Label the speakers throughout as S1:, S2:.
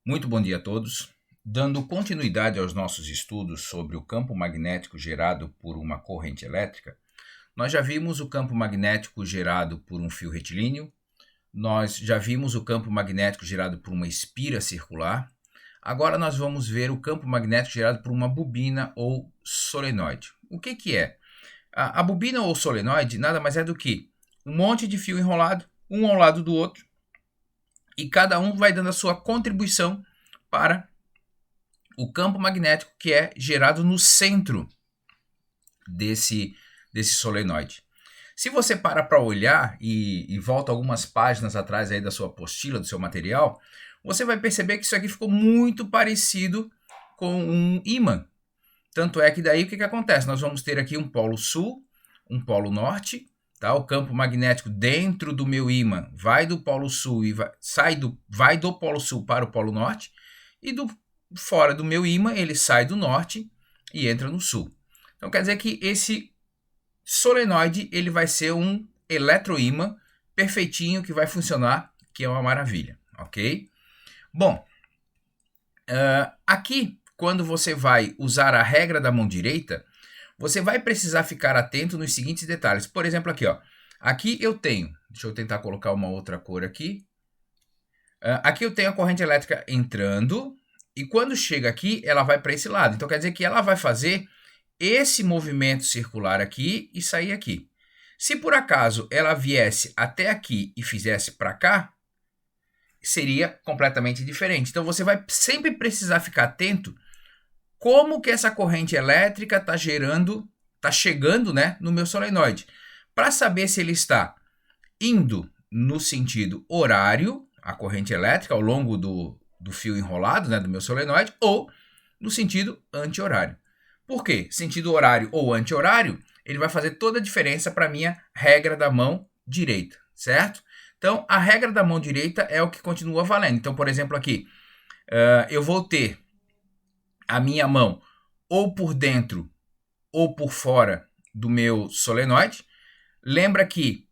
S1: Muito bom dia a todos. Dando continuidade aos nossos estudos sobre o campo magnético gerado por uma corrente elétrica, nós já vimos o campo magnético gerado por um fio retilíneo, nós já vimos o campo magnético gerado por uma espira circular. Agora nós vamos ver o campo magnético gerado por uma bobina ou solenoide. O que é? A bobina ou solenoide nada mais é do que um monte de fio enrolado, um ao lado do outro, e cada um vai dando a sua contribuição para o campo magnético que é gerado no centro desse solenoide. Se você para olhar e volta algumas páginas atrás aí da sua apostila, do seu material, você vai perceber que isso aqui ficou muito parecido com um ímã. Tanto é que daí o que acontece? Nós vamos ter aqui um polo sul, um polo norte, tá? O campo magnético dentro do meu ímã vai do polo sul e vai do polo sul para o polo norte, e fora do meu ímã ele sai do norte e entra no sul. Então quer dizer que esse solenoide ele vai ser um eletroímã perfeitinho que vai funcionar, que é uma maravilha, ok? Bom, aqui quando você vai usar a regra da mão direita, você vai precisar ficar atento nos seguintes detalhes. Por exemplo, aqui, ó. Aqui eu tenho, deixa eu tentar colocar uma outra cor aqui. Aqui eu tenho a corrente elétrica entrando, e quando chega aqui, ela vai para esse lado. Então quer dizer que ela vai fazer esse movimento circular aqui e sair aqui. Se por acaso ela viesse até aqui e fizesse para cá, seria completamente diferente. Então você vai sempre precisar ficar atento como que essa corrente elétrica está chegando, né, no meu solenoide, para saber se ele está indo no sentido horário, a corrente elétrica ao longo do fio enrolado, né, do meu solenoide, ou no sentido anti-horário. Por quê? Sentido horário ou anti-horário, ele vai fazer toda a diferença para a minha regra da mão direita, certo? Então, a regra da mão direita é o que continua valendo. Então, por exemplo, aqui, eu vou ter a minha mão ou por dentro ou por fora do meu solenoide. Lembra que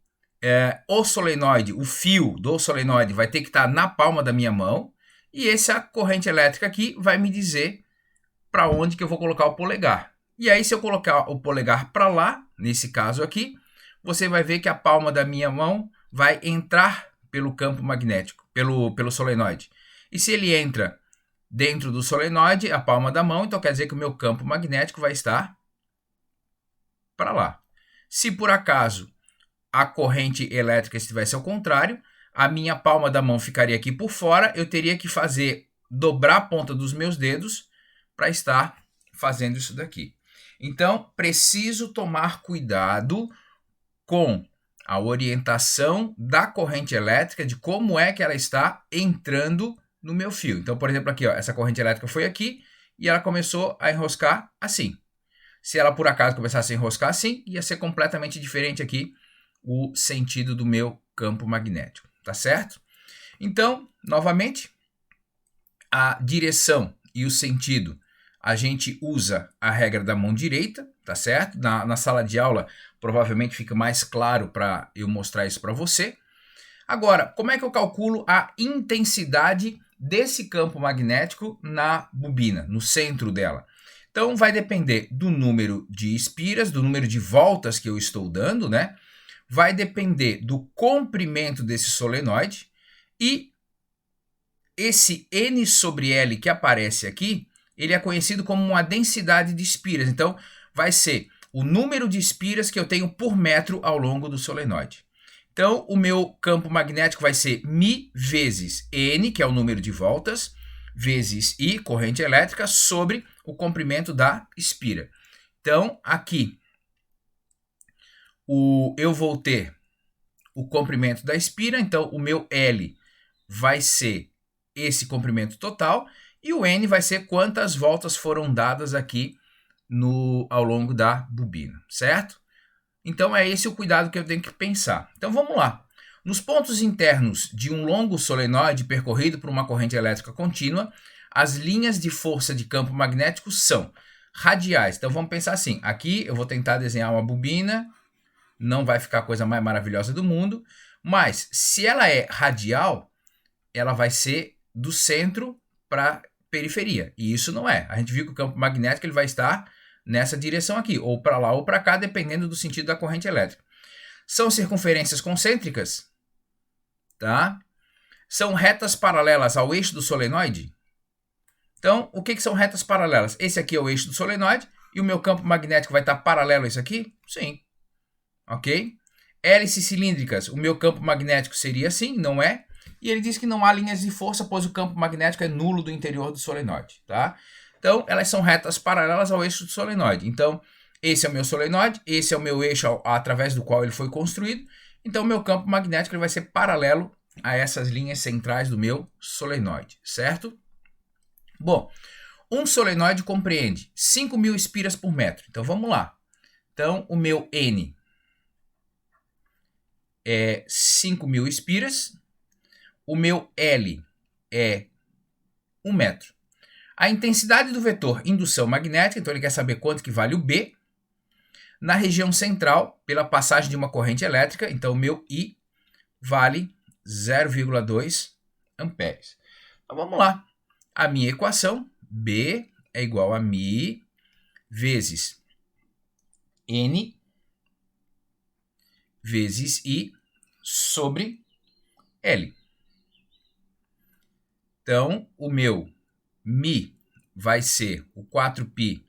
S1: o solenoide, o fio do solenoide vai ter que estar na palma da minha mão, e essa corrente elétrica aqui vai me dizer para onde que eu vou colocar o polegar. E aí, se eu colocar o polegar para lá, nesse caso aqui, você vai ver que a palma da minha mão vai entrar pelo campo magnético, pelo solenoide. E se ele entra dentro do solenoide, a palma da mão, então quer dizer que o meu campo magnético vai estar para lá. Se por acaso a corrente elétrica estivesse ao contrário, a minha palma da mão ficaria aqui por fora, eu teria que dobrar a ponta dos meus dedos para estar fazendo isso daqui. Então, preciso tomar cuidado com a orientação da corrente elétrica, de como é que ela está entrando no meu fio. Então, por exemplo, aqui, ó, essa corrente elétrica foi aqui e ela começou a enroscar assim. Se ela por acaso começasse a enroscar assim, ia ser completamente diferente aqui o sentido do meu campo magnético, tá certo? Então, novamente, a direção e o sentido, a gente usa a regra da mão direita, tá certo? Na sala de aula, provavelmente fica mais claro para eu mostrar isso para você. Agora, como é que eu calculo a intensidade desse campo magnético na bobina, no centro dela? Então, vai depender do número de espiras, do número de voltas que eu estou dando, né? Vai depender do comprimento desse solenoide, e esse N sobre L que aparece aqui, ele é conhecido como uma densidade de espiras. Então, vai ser o número de espiras que eu tenho por metro ao longo do solenoide. Então, o meu campo magnético vai ser μ vezes N, que é o número de voltas, vezes I, corrente elétrica, sobre o comprimento da espira. Então, aqui, eu vou ter o comprimento da espira, então o meu L vai ser esse comprimento total, e o N vai ser quantas voltas foram dadas aqui ao longo da bobina, certo? Então é esse o cuidado que eu tenho que pensar. Então vamos lá. Nos pontos internos de um longo solenoide percorrido por uma corrente elétrica contínua, as linhas de força de campo magnético são radiais. Então vamos pensar assim, aqui eu vou tentar desenhar uma bobina, não vai ficar a coisa mais maravilhosa do mundo, mas se ela é radial, ela vai ser do centro para a periferia. E isso não é. A gente viu que o campo magnético ele vai estar nessa direção aqui, ou para lá ou para cá, dependendo do sentido da corrente elétrica. São circunferências concêntricas, tá? São retas paralelas ao eixo do solenoide. Então, o que são retas paralelas? Esse aqui é o eixo do solenoide e o meu campo magnético vai estar paralelo a isso aqui? Sim. Ok? Hélices cilíndricas, o meu campo magnético seria assim, não é? E ele diz que não há linhas de força, pois o campo magnético é nulo do interior do solenoide, tá? Então, elas são retas paralelas ao eixo do solenoide. Então, esse é o meu solenoide, esse é o meu eixo através do qual ele foi construído. Então, o meu campo magnético ele vai ser paralelo a essas linhas centrais do meu solenoide, certo? Bom, um solenoide compreende 5.000 espiras por metro. Então, vamos lá. Então, o meu N é 5.000 espiras. O meu L é 1 metro. A intensidade do vetor indução magnética, então ele quer saber quanto que vale o B, na região central, pela passagem de uma corrente elétrica, então o meu I vale 0,2 amperes. Então vamos lá. A minha equação, B é igual a μ vezes N vezes I sobre L. Então, o meu μ vai ser o 4π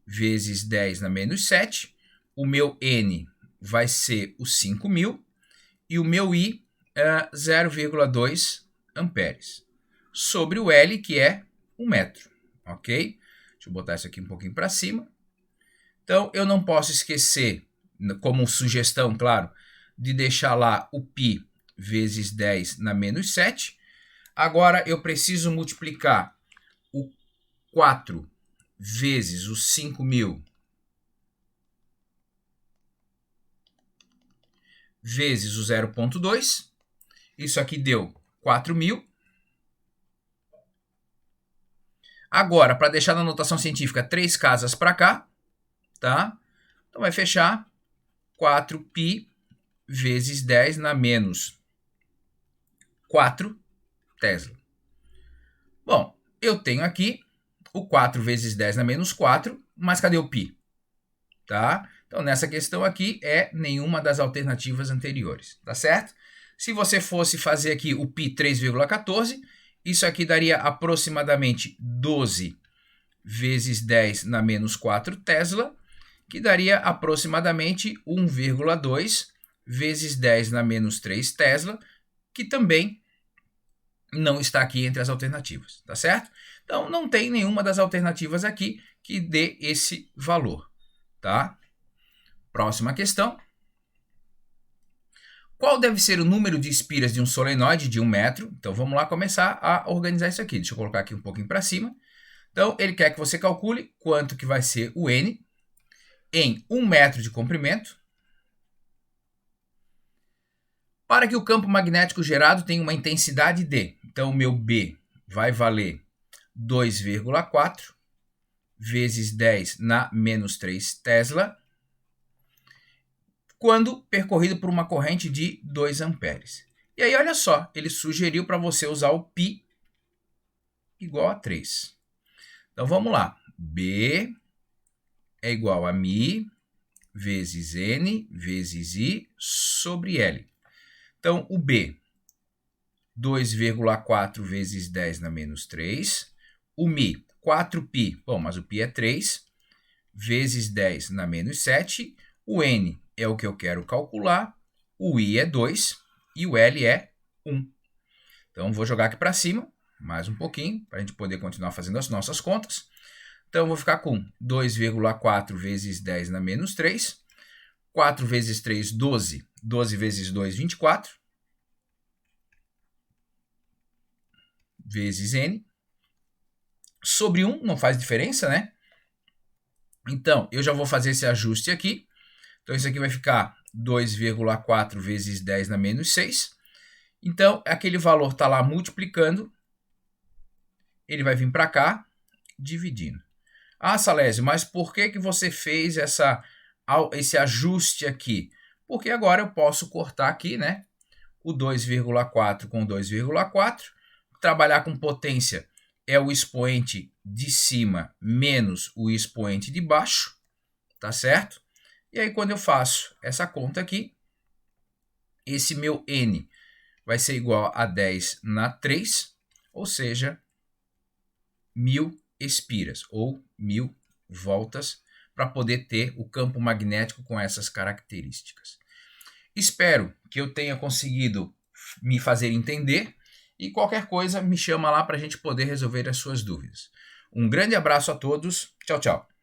S1: vezes 10 na menos 7. O meu N vai ser o 5.000. E o meu I é 0,2 amperes. Sobre o L, que é 1 metro. Ok? Deixa eu botar isso aqui um pouquinho para cima. Então, eu não posso esquecer, como sugestão, claro, de deixar lá o π vezes 10 na menos 7. Agora, eu preciso multiplicar o 4 vezes os 5.000 vezes o 0,2. Isso aqui deu 4.000. Agora, para deixar na notação científica 3 casas para cá, tá? Então, vai fechar 4π vezes 10 na menos 4 Tesla. Bom, eu tenho aqui o 4 vezes 10 na menos 4, mas cadê o π? Tá? Então, nessa questão aqui é nenhuma das alternativas anteriores, tá certo? Se você fosse fazer aqui o π 3,14, isso aqui daria aproximadamente 12 vezes 10 na menos 4 Tesla, que daria aproximadamente 1,2 vezes 10 na menos 3 Tesla, que também não está aqui entre as alternativas, tá certo? Então, não tem nenhuma das alternativas aqui que dê esse valor, tá? Próxima questão. Qual deve ser o número de espiras de um solenoide de 1 metro? Então, vamos lá começar a organizar isso aqui. Deixa eu colocar aqui um pouquinho para cima. Então, ele quer que você calcule quanto que vai ser o N em 1 metro de comprimento, para que o campo magnético gerado tenha uma intensidade de. Então, o meu B vai valer 2,4 vezes 10 na menos 3 Tesla, quando percorrido por uma corrente de 2 amperes. E aí, olha só, ele sugeriu para você usar o π igual a 3. Então, vamos lá. B é igual a μ vezes N vezes I sobre L. Então, o B, 2,4 vezes 10 na menos 3. O μ, 4π, bom, mas o π é 3, vezes 10 na menos 7. O N é o que eu quero calcular. O I é 2 e o L é 1. Então, vou jogar aqui para cima, mais um pouquinho, para a gente poder continuar fazendo as nossas contas. Então, eu vou ficar com 2,4 vezes 10 na menos 3. 4 vezes 3, 12. 12 vezes 2, 24. Vezes N. Sobre 1, não faz diferença, né? Então, eu já vou fazer esse ajuste aqui. Então, isso aqui vai ficar 2,4 vezes 10 na menos 6. Então, aquele valor está lá multiplicando. Ele vai vir para cá, dividindo. Ah, Salésio, mas por que você fez esse ajuste aqui? Porque agora eu posso cortar aqui, né? O 2,4 com 2,4. Trabalhar com potência é o expoente de cima menos o expoente de baixo, tá certo? E aí quando eu faço essa conta aqui, esse meu N vai ser igual a 10 na 3, ou seja, 1000 espiras, ou 1000 voltas, para poder ter o campo magnético com essas características. Espero que eu tenha conseguido me fazer entender, e qualquer coisa me chama lá para a gente poder resolver as suas dúvidas. Um grande abraço a todos, tchau, tchau.